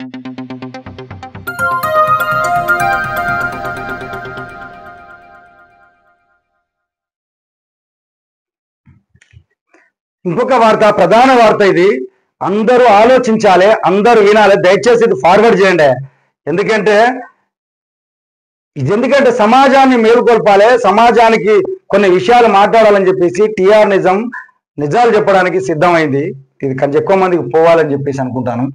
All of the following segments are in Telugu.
ఇంకొక వార్త, ప్రధాన వార్త ఇది. అందరూ ఆలోచించాలి, అందరూ వినాలి. దయచేసి ఇది ఫార్వర్డ్ చేయండి. ఎందుకంటే సమాజాన్ని మేలుకొల్పాలి, సమాజానికి కొన్ని విషయాలు మాట్లాడాలని చెప్పేసి టిఆర్ నిజాలు చెప్పడానికి సిద్ధమైంది. ఇది కొంచెం ఎక్కువ మందికి పోవాలని చెప్పేసి అనుకుంటాను.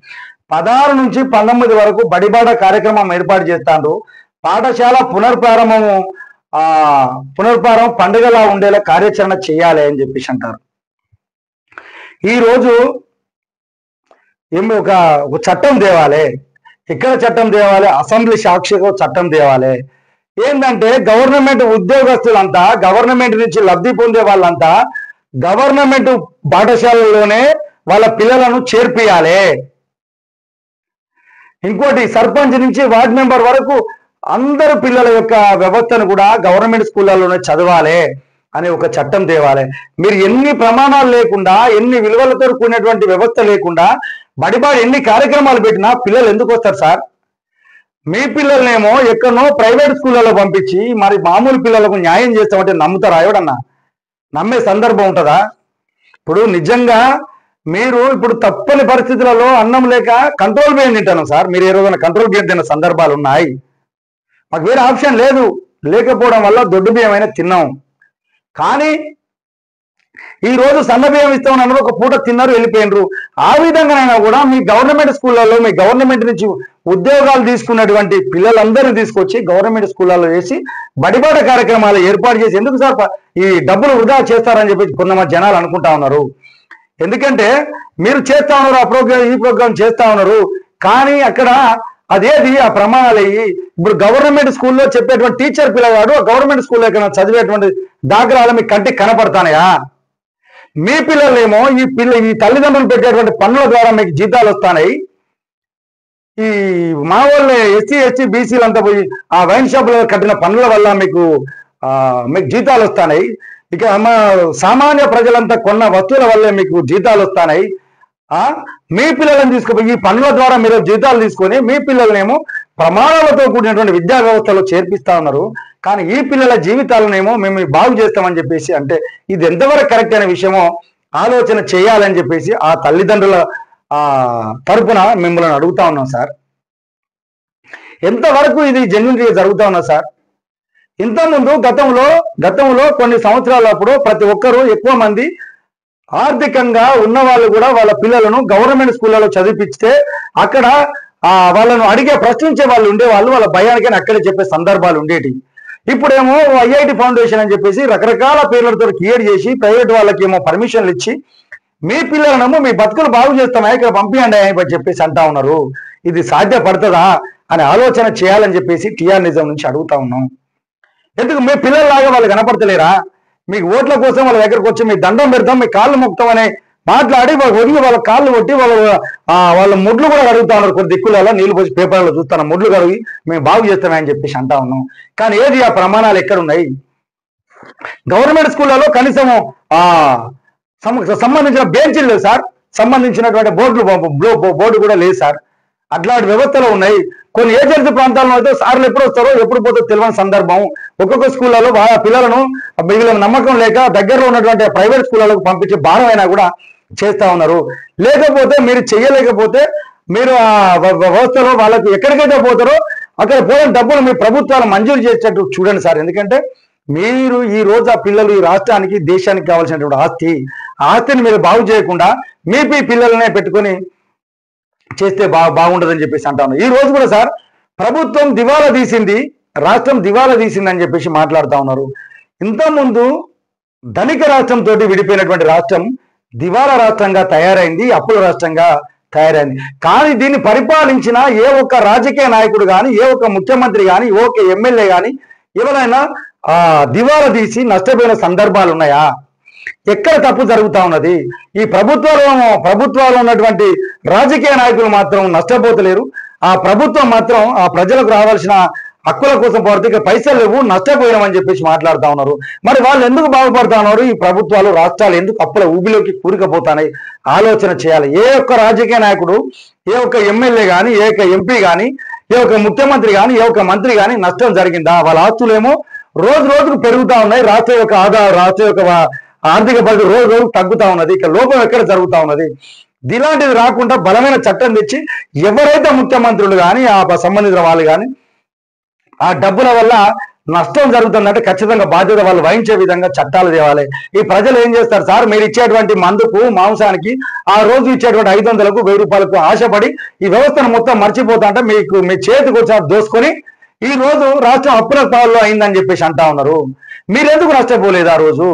16 నుంచి 19 వరకు బడిబాట కార్యక్రమం ఏర్పాటు చేస్తాండ్రు. పాఠశాల పునర్ప్రారంభం పండుగలా ఉండేలా కార్యాచరణ చేయాలి అని చెప్పేసి అంటారు. ఈరోజు ఒక చట్టం తేవాలి. ఎక్కడ చట్టం తేవాలి? అసెంబ్లీ సాక్షిగా చట్టం తేవాలి. ఏంటంటే గవర్నమెంట్ ఉద్యోగస్తులంతా, గవర్నమెంట్ నుంచి లబ్ధి పొందే వాళ్ళంతా గవర్నమెంట్ పాఠశాలలోనే వాళ్ళ పిల్లలను చేర్పియాలి. ఇంకోటి, సర్పంచ్ నుంచి వార్డ్ మెంబర్ వరకు అందరు పిల్లల యొక్క వ్యవస్థను కూడా గవర్నమెంట్ స్కూళ్ళలోనే చదవాలి అనే ఒక చట్టం తేవాలి. మీరు ఎన్ని ప్రమాణాలు లేకుండా, ఎన్ని విలువలతో కూడినటువంటి వ్యవస్థ లేకుండా బడిబాడి ఎన్ని కార్యక్రమాలు పెట్టినా పిల్లలు ఎందుకు వస్తారు సార్? మీ పిల్లలనేమో ఎక్కడనో ప్రైవేట్ స్కూళ్ళలో పంపించి మరి మామూలు పిల్లలకు న్యాయం చేస్తామంటే నమ్ముతారా? ఎవడన్నా నమ్మే సందర్భం ఉంటుందా? ఇప్పుడు నిజంగా మీరు ఇప్పుడు తప్పని పరిస్థితులలో అన్నం లేక కంట్రోల్ బియ్యం తింటాను సార్. మీరు ఏ రోజున కంట్రోల్ బియ్యం తిన్న సందర్భాలు ఉన్నాయి. మాకు వేరే ఆప్షన్ లేదు. లేకపోవడం వల్ల దొడ్డు బియ్యం అయినా తిన్నాం. కానీ ఈ రోజు సన్న బియ్యం ఇస్తామని ఒక పూట తిన్నారు, వెళ్ళిపోయినరు. ఆ విధంగానైనా కూడా మీ గవర్నమెంట్ స్కూళ్ళలో, మీ గవర్నమెంట్ నుంచి ఉద్యోగాలు తీసుకున్నటువంటి పిల్లలందరినీ తీసుకొచ్చి గవర్నమెంట్ స్కూళ్ళలో వేసి బడిబాట కార్యక్రమాలు ఏర్పాటు చేసి ఎందుకు సార్ ఈ డబ్బులు వృధా చేస్తారని చెప్పి కొంతమంది జనాలు అనుకుంటా ఉన్నారు. ఎందుకంటే మీరు చేస్తా ఉన్నారు, ఆ ప్రోగ్రామ్ ఈ ప్రోగ్రామ్ చేస్తా ఉన్నారు. కానీ అక్కడ అదేది ఆ ప్రమాణాలు అయ్యి ఇప్పుడు గవర్నమెంట్ స్కూల్లో చెప్పేటువంటి టీచర్ పిల్లగాడు గవర్నమెంట్ స్కూల్లో ఎక్కడ చదివేటువంటి దాఖలాలు మీకు కంటికి కనపడతానయా? మీ పిల్లలేమో ఈ తల్లిదండ్రులు పెట్టేటువంటి పన్నుల ద్వారా మీకు జీతాలు వస్తాయి. ఈ మా వాళ్ళే ఎస్సీ బీసీలంతా పోయి ఆ వైన్ షాపులో కట్టిన పన్నుల వల్ల మీకు జీతాలు వస్తాయి. ఇక సామాన్య ప్రజలంతా కొన్న వస్తువుల వల్లే మీకు జీతాలు వస్తాయి. మీ పిల్లలను తీసుకుపోయి ఈ పన్నుల ద్వారా మీరు జీతాలు తీసుకొని మీ పిల్లలనేమో ప్రమాణాలతో కూడినటువంటి విద్యా వ్యవస్థలో చేర్పిస్తా ఉన్నారు. కానీ ఈ పిల్లల జీవితాలనేమో మేము బాగు చేస్తామని చెప్పేసి అంటే ఇది ఎంతవరకు కరెక్ట్ అనే విషయమో ఆలోచన చేయాలని చెప్పేసి ఆ తల్లిదండ్రుల తరపున మిమ్మల్ని అడుగుతా ఉన్నాం సార్. ఎంతవరకు ఇది జెన్యూన్గా జరుగుతా ఉన్నా సార్? ఇంతకుముందు గతంలో కొన్ని సంవత్సరాల అప్పుడు ప్రతి ఒక్కరూ ఎక్కువ మంది ఆర్థికంగా ఉన్న వాళ్ళు కూడా వాళ్ళ పిల్లలను గవర్నమెంట్ స్కూళ్ళలో చదివిపిస్తే అక్కడ వాళ్ళను అడిగే ప్రశ్నించే వాళ్ళు ఉండేవాళ్ళు. వాళ్ళ భయానికైనా అక్కడే చెప్పే సందర్భాలు ఉండేటి. ఇప్పుడేమో ఐఐటి ఫౌండేషన్ అని చెప్పేసి రకరకాల పేర్లతో క్రియేట్ చేసి ప్రైవేట్ వాళ్ళకి ఏమో పర్మిషన్లు ఇచ్చి మీ పిల్లలనేమో మీ బతుకులు బాగు చేస్తామా ఇక్కడ పంపించండి అని చెప్పేసి అంటా ఉన్నారు. ఇది సాధ్యపడుతుందా అని ఆలోచన చేయాలని చెప్పేసి టిఆర్ నుంచి అడుగుతా ఉన్నాం. ఎందుకు మీ పిల్లల్లాగా వాళ్ళు కనపడతలేరా? మీకు ఓట్ల కోసం వాళ్ళ దగ్గరకు వచ్చి మీ దండం పెడతాం, మీ కాళ్ళు మొక్కుతామని మాట్లాడి వదిలి వాళ్ళ కాళ్ళు కొట్టి వాళ్ళ ముడ్లు కూడా కడుగుతా ఉన్నారు. కొన్ని దిక్కులలో నీళ్లు పోసి పేపర్లో చూస్తాను, ముడ్లు కడిగి మేము బాగు చేస్తామని చెప్పేసి అంటా ఉన్నాం. కానీ ఏది ఆ ప్రమాణాలు ఎక్కడున్నాయి? గవర్నమెంట్ స్కూళ్ళలో కనీసము సంబంధించిన బెంచీలు లేవు సార్, సంబంధించినటువంటి బోర్డు కూడా లేదు సార్. అట్లాంటి వ్యవస్థలు ఉన్నాయి. కొన్ని ఏజెన్సీ ప్రాంతాల్లో అయితే సార్లు ఎప్పుడు వస్తారో ఎప్పుడు పోతారో తెలియని సందర్భం. ఒక్కొక్క స్కూళ్ళలో పిల్లలను మిగిలిన నమ్మకం లేక దగ్గరలో ఉన్నటువంటి ప్రైవేట్ స్కూళ్ళకు పంపించే భారం అయినా కూడా చేస్తా ఉన్నారు. లేకపోతే మీరు చెయ్యలేకపోతే మీరు ఆ వ్యవస్థలో వాళ్ళకి ఎక్కడికైతే పోతారో అక్కడ పోయిన డబ్బులు మీ ప్రభుత్వాలు మంజూరు చేసేటట్టు చూడండి సార్. ఎందుకంటే మీరు ఈ రోజు ఆ పిల్లలు ఈ రాష్ట్రానికి దేశానికి కావాల్సినటువంటి ఆస్తిని మీరు బాగు చేయకుండా మీ పిల్లలనే పెట్టుకొని చేస్తే బాగుండదని చెప్పేసి అంటా ఉన్నారు. ఈ రోజు కూడా సార్ ప్రభుత్వం దివాలా తీసింది, రాష్ట్రం దివాలా తీసింది అని చెప్పేసి మాట్లాడుతూ ఉన్నారు. ఇంతకుముందు ధనిక రాష్ట్రంతో విడిపోయినటువంటి రాష్ట్రం దివాలా రాష్ట్రంగా తయారైంది, అప్పుల రాష్ట్రంగా తయారైంది. కానీ దీన్ని పరిపాలించిన ఏ ఒక్క రాజకీయ నాయకుడు కానీ, ఏ ఒక్క ముఖ్యమంత్రి కానీ, ఏ ఒక్క ఎమ్మెల్యే కానీ ఎవరైనా దివాలా తీసి నష్టపోయిన సందర్భాలు ఉన్నాయా? ఎక్కడ తప్పు జరుగుతా ఉన్నది? ఈ ప్రభుత్వాలు ఉన్నటువంటి రాజకీయ నాయకులు మాత్రం నష్టపోతలేరు. ఆ ప్రభుత్వం మాత్రం ఆ ప్రజలకు రావాల్సిన హక్కుల కోసం పోతే పైసలు లేవు, నష్టపోయినామని చెప్పేసి మాట్లాడుతూ ఉన్నారు. మరి వాళ్ళు ఎందుకు బాగుపడతా ఉన్నారు? ఈ ప్రభుత్వాలు రాష్ట్రాలు ఎందుకు అప్పుల ఊబిలోకి కూరుకుపోతాయి? ఆలోచన చేయాలి. ఏ ఒక్క రాజకీయ నాయకుడు ఏ ఒక్క ఎమ్మెల్యే కానీ, ఏ ఒక్క ఎంపీ కానీ, ఏ ఒక్క ముఖ్యమంత్రి కానీ, ఏ ఒక్క మంత్రి కానీ నష్టం జరిగిందా? వాళ్ళ ఆస్తులేమో రోజు రోజుకు పెరుగుతా ఉన్నాయి. రాష్ట్ర యొక్క ఆదాయం, రాష్ట్ర యొక్క ఆర్థిక పరిస్థితి రోజు రోజు తగ్గుతా ఉన్నది. ఇక లోపం ఎక్కడ జరుగుతా ఉన్నది? ఇలాంటిది రాకుండా బలమైన చట్టం తెచ్చి ఎవరైతే ముఖ్యమంత్రులు కానీ, ఆ సంబంధించిన వాళ్ళు కానీ ఆ డబ్బుల వల్ల నష్టం జరుగుతుందంటే ఖచ్చితంగా బాధ్యత వాళ్ళు వహించే విధంగా చట్టాలు తేవాలి. ఈ ప్రజలు ఏం చేస్తారు సార్? మీరు ఇచ్చేటువంటి మందుకు, మాంసానికి, ఆ రోజు ఇచ్చేటువంటి 500కు 1000 రూపాయలకు ఆశపడి ఈ వ్యవస్థను మొత్తం మర్చిపోతా అంటే మీకు మీ చేతికి వచ్చి దోసుకొని ఈ రోజు రాష్ట్రం అప్పుల పాల్లో అయిందని చెప్పేసి అంటా ఉన్నారు. మీరెందుకు నష్టపోలేదు ఆ రోజు?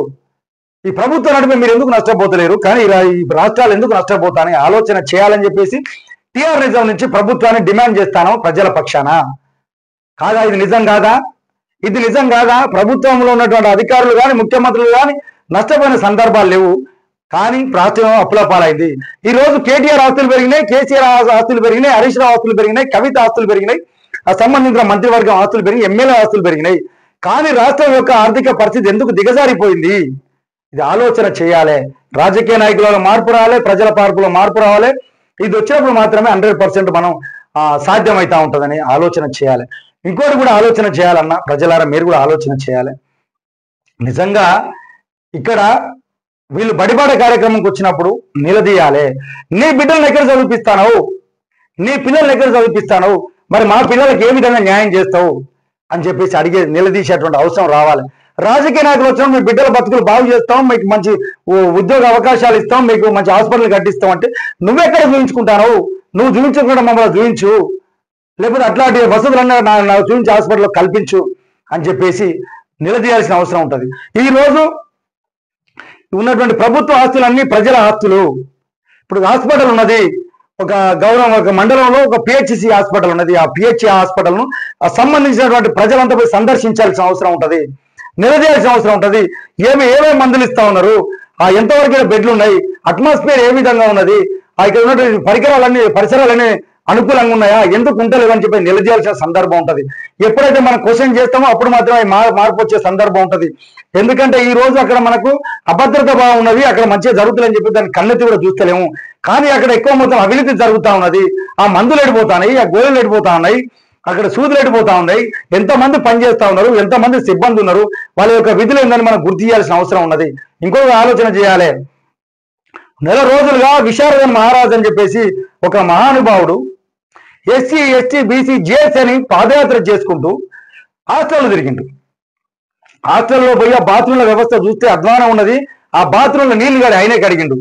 ఈ ప్రభుత్వం నడిపి మీరు ఎందుకు నష్టపోతలేరు? కానీ ఈ రాష్ట్రాలు ఎందుకు నష్టపోతాయని ఆలోచన చేయాలని చెప్పేసి టీఆర్ నిజం నుంచి ప్రభుత్వాన్ని డిమాండ్ చేస్తాను ప్రజల పక్షాన. కాదా? ఇది నిజం కాదా? ఇది నిజం కాదా? ప్రభుత్వంలో ఉన్నటువంటి అధికారులు కానీ, ముఖ్యమంత్రులు కానీ నష్టపోయిన సందర్భాలు లేవు, కానీ రాష్ట్రం అప్పుల పాలైంది. ఈ రోజు కేటీఆర్ ఆస్తులు పెరిగినాయి, కేసీఆర్ ఆస్తులు పెరిగినాయి, హరీష్ రావు ఆస్తులు పెరిగినాయి, కవిత ఆస్తులు పెరిగినాయి, ఆ సంబంధించిన మంత్రివర్గం ఆస్తులు పెరిగినాయి, ఎమ్మెల్యే ఆస్తులు పెరిగినాయి. కానీ రాష్ట్రం యొక్క ఆర్థిక పరిస్థితి ఎందుకు దిగజారిపోయింది? ఇది ఆలోచన చేయాలి. రాజకీయ నాయకులలో మార్పు రావాలి, ప్రజల మార్పులో మార్పు రావాలి. ఇది వచ్చినప్పుడు మాత్రమే 100% మనం సాధ్యమవుతా ఉంటుందని ఆలోచన చేయాలి. ఇంకోటి కూడా ఆలోచన చేయాలన్నా ప్రజలారా, మీరు కూడా ఆలోచన చేయాలి. నిజంగా ఇక్కడ వీళ్ళు బడిబాట కార్యక్రమంకి వచ్చినప్పుడు నిలదీయాలి. నీ బిడ్డలను ఎక్కడ చదివిపిస్తాను? నీ పిల్లల్ని ఎక్కడ చదివిపిస్తాను? మరి మా పిల్లలకు ఏ విధంగా న్యాయం చేస్తావు అని చెప్పేసి అడిగే నిలదీసేటువంటి అవసరం రావాలి. రాజకీయ నాయకులు వచ్చినప్పుడు మీ బిడ్డల బతుకులు బాగు చేస్తాం, మీకు మంచి ఉద్యోగ అవకాశాలు ఇస్తాం, మీకు మంచి హాస్పిటల్ కట్టిస్తాం అంటే నువ్వెక్కడ చూపించుకుంటావు? నువ్వు చూపించకుండా మమ్మల్ని చూపించు, లేకపోతే అట్లాంటి వసతులన్నా నాకు చూపించి హాస్పిటల్లో కల్పించు అని చెప్పేసి నిలదీయాల్సిన అవసరం ఉంటుంది. ఈ రోజు ఉన్నటువంటి ప్రభుత్వ ఆస్తులన్నీ ప్రజల ఆస్తులు. ఇప్పుడు హాస్పిటల్ ఉన్నది, ఒక మండలంలో ఒక పిహెచ్సి హాస్పిటల్ ఉన్నది. ఆ పిహెచ్సి హాస్పిటల్ను సంబంధించినటువంటి ప్రజలంతా పోయి సందర్శించాల్సిన అవసరం ఉంటుంది, నిలదీయాల్సిన అవసరం ఉంటుంది. ఏమేమి మందులు ఇస్తా ఉన్నారు, ఎంతవరకు బెడ్లు ఉన్నాయి, అట్మాస్ఫియర్ ఏ విధంగా ఉన్నది, ఇక్కడ ఉన్నటువంటి పరిసరాలన్నీ అనుకూలంగా ఉన్నాయా, ఎందుకు ఉంటలేదని చెప్పి నిలదీయాల్సిన సందర్భం ఉంటుంది. ఎప్పుడైతే మనం క్వశ్చన్ చేస్తామో అప్పుడు మాత్రమే మార్పు వచ్చే సందర్భం ఉంటుంది. ఎందుకంటే ఈ రోజు అక్కడ మనకు అభద్రత భావం ఉన్నది, అక్కడ మంచిగా జరుగుతుందని చెప్పి దాన్ని కన్నెత్తి కూడా చూస్తలేము. కానీ అక్కడ ఎక్కువ మొత్తం అవినీతి జరుగుతూ ఉన్నది. ఆ మందులు ఎడిపోతున్నాయి, ఆ గోళీలు ఎడిపోతా ఉన్నాయి, అక్కడ సూదులు ఎడిపోతా ఉన్నాయి. ఎంతమంది పనిచేస్తా ఉన్నారు, ఎంతమంది సిబ్బంది ఉన్నారు, వాళ్ళ యొక్క విధులు ఏందని మనం గుర్తు చేయాల్సిన అవసరం ఉన్నది. ఇంకొక ఆలోచన చేయాలి. నెల రోజులుగా విశారదన్ మహారాజ్ అని చెప్పేసి ఒక మహానుభావుడు ఎస్సీ, ఎస్టీ, బీసీ, జేఎస్ అని పాదయాత్ర చేసుకుంటూ హాస్టల్లో తిరిగిండు. హాస్టల్లో పోయి ఆ బాత్రూమ్ల వ్యవస్థ చూస్తే అధ్వానం ఉన్నది. ఆ బాత్రూంలో నీళ్లు గాడి ఆయనే కడిగిండు.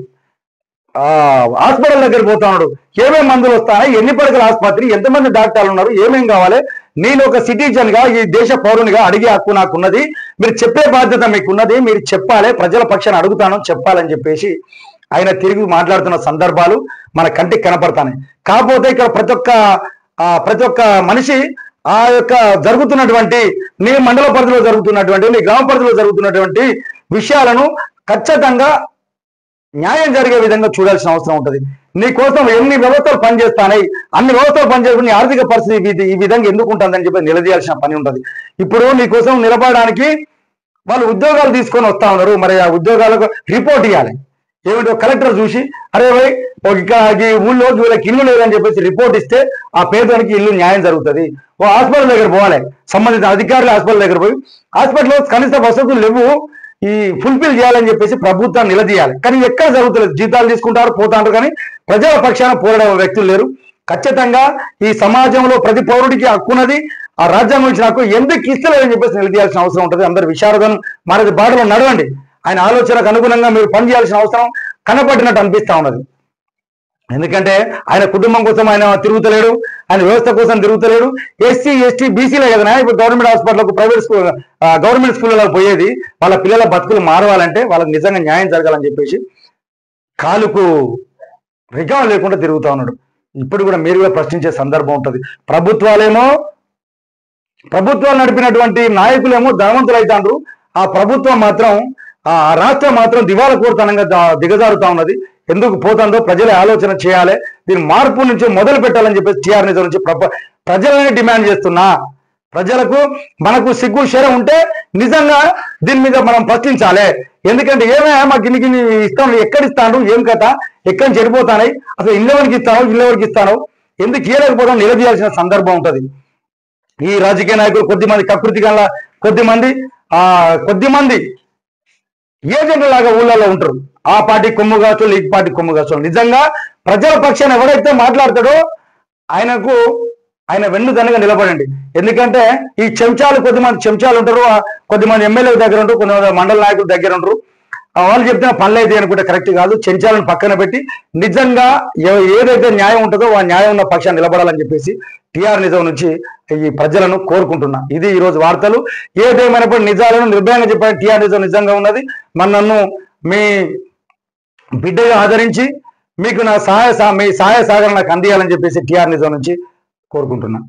హాస్పిటల్ దగ్గర పోతా ఉన్నాడు. ఏమేమి మందులు వస్తాయి, ఎన్ని పడకల ఆసుపత్రి, ఎంతమంది డాక్టర్లు ఉన్నారు, ఏమేం కావాలి, నేను ఒక సిటిజన్ గా, ఈ దేశ పౌరునిగా అడిగే హక్కు నాకున్నది, మీరు చెప్పే బాధ్యత మీకున్నది, మీరు చెప్పాలి, ప్రజల పక్షాన్ని అడుగుతాను చెప్పాలని చెప్పేసి ఆయన తిరిగి మాట్లాడుతున్న సందర్భాలు మన కంటికి కనపడతాయి. కాకపోతే ఇక్కడ ప్రతి ఒక్క మనిషి ఆ యొక్క జరుగుతున్నటువంటి నీ మండల పరిధిలో జరుగుతున్నటువంటి, నీ గ్రామ పరిధిలో జరుగుతున్నటువంటి విషయాలను ఖచ్చితంగా న్యాయం జరిగే విధంగా చూడాల్సిన అవసరం ఉంటుంది. నీ కోసం ఎన్ని వ్యవస్థలు పనిచేస్తాయి, అన్ని వ్యవస్థలు పనిచేస్తున్న నీ ఆర్థిక పరిస్థితి ఈ విధంగా ఎందుకు ఉంటుందని చెప్పి నిలదీయాల్సిన పని ఉంటుంది. ఇప్పుడు నీ కోసం నిలబడడానికి వాళ్ళు ఉద్యోగాలు తీసుకొని వస్తా ఉన్నారు. మరి ఆ ఉద్యోగాలకు రిపోర్ట్ ఇవ్వాలి. ఏమిటో కలెక్టర్ చూసి అరే భయ్ ఇక్కడ ఈ ఊళ్ళో వీళ్ళకి ఇల్లు లేదని చెప్పేసి రిపోర్ట్ ఇస్తే ఆ పేదవానికి ఇల్లు న్యాయం జరుగుతుంది. ఓ హాస్పిటల్ దగ్గర పోవాలి, సంబంధిత అధికారులు హాస్పిటల్ దగ్గర పోయి హాస్పిటల్లో కనీస వసతులు లేవు, ఈ ఫుల్ఫిల్ చేయాలని చెప్పేసి ప్రభుత్వాన్ని నిలదీయాలి. కానీ ఎక్కడ జరుగుతలేదు, జీతాలు తీసుకుంటారు పోతాంటారు, కానీ ప్రజల పక్షాన పోరాడే వ్యక్తులు లేరు. ఖచ్చితంగా ఈ సమాజంలో ప్రతి పౌరుడికి హక్కున్నది, ఆ రాజ్యాంగం ఇచ్చిన హక్కు ఎందుకు ఇస్తలేదని చెప్పేసి నిలదీయాల్సిన అవసరం ఉంటుంది. అందరు విశారదను మనది బాటలో నడవండి. ఆయన ఆలోచనకు అనుగుణంగా మీరు పనిచేయాల్సిన అవసరం కనపడినట్టు అనిపిస్తా ఉన్నది. ఎందుకంటే ఆయన కుటుంబం కోసం ఆయన తిరుగుతలేడు, ఆయన వ్యవస్థ కోసం తిరుగుతలేడు. ఎస్సీ, ఎస్టీ, బీసీలే కదా ఇప్పుడు గవర్నమెంట్ హాస్పిటల్కు, ప్రైవేట్ స్కూల్, గవర్నమెంట్ స్కూళ్ళలో పోయేది. వాళ్ళ పిల్లల బతుకులు మారవాలంటే వాళ్ళకి నిజంగా న్యాయం జరగాలని చెప్పేసి కాలుకు రికార్డు లేకుండా తిరుగుతా ఉన్నాడు. ఇప్పుడు కూడా మీరు కూడా ప్రశ్నించే సందర్భం ఉంటుంది. ప్రభుత్వాలు నడిపినటువంటి నాయకులేమో ధనవంతులు అవుతాండ్రు, ఆ ప్రభుత్వం మాత్రం, ఆ రాష్ట్రం మాత్రం దివాలా కోరుతనంగా దిగజారుతా ఉన్నది. ఎందుకు పోతుందో ప్రజలే ఆలోచన చేయాలి. దీని మార్పు నుంచి మొదలు పెట్టాలని చెప్పేసి టీఆర్ నిజం నుంచి ప్రజలని డిమాండ్ చేస్తున్నా. ప్రజలకు మనకు సిగ్గు శరం ఉంటే నిజంగా దీని మీద మనం ప్రశ్నించాలి. ఎందుకంటే ఏమైనా మాకు గిన్ని ఇస్తాను, ఎక్కడ ఇస్తాను, ఏం కథ, ఎక్కడ చెడిపోతాయి, అసలు ఇళ్ళెవరికి ఇస్తాను, ఎందుకు ఇయ్యలేకపోతాం నిలదీయాల్సిన సందర్భం ఉంటుంది. ఈ రాజకీయ నాయకులు కొద్దిమంది కకృతి గల కొద్దిమంది ఏజెంట్ల లాగా ఊళ్ళలో ఉంటారు. ఆ పార్టీ కొమ్ము కావచ్చు, ఈ పార్టీ కొమ్ము కావచ్చు. నిజంగా ప్రజల పక్షాన్ని ఎవరైతే మాట్లాడతాడో ఆయన వెన్నుదన్నుగా నిలబడండి. ఎందుకంటే ఈ కొద్దిమంది చెంచాలు ఉంటారు, కొద్దిమంది ఎమ్మెల్యేల దగ్గర ఉంటారు, కొంతమంది మండల నాయకుల దగ్గర ఉంటారు. వాళ్ళు చెప్తున్న పనులు అయితే అనుకుంటే కరెక్ట్ కాదు. చెంచాలను పక్కన పెట్టి నిజంగా ఏదైతే న్యాయం ఉంటుందో ఆ న్యాయం ఉన్న పక్షాన్ని నిలబడాలని చెప్పేసి టీఆర్ నిజం నుంచి ఈ ప్రజలను కోరుకుంటున్నా. ఇది ఈ రోజు వార్తలు. ఏదేమైనప్పుడు నిజాలను నిర్భయంగా చెప్పాలి. టీఆర్ నిజం నిజంగా ఉన్నది. నన్ను మీ బిడ్డగా ఆదరించి మీకు మీ సహాయ సహకారం నాకు అందియాలని చెప్పేసి టీఆర్ నిజం నుంచి కోరుకుంటున్నా.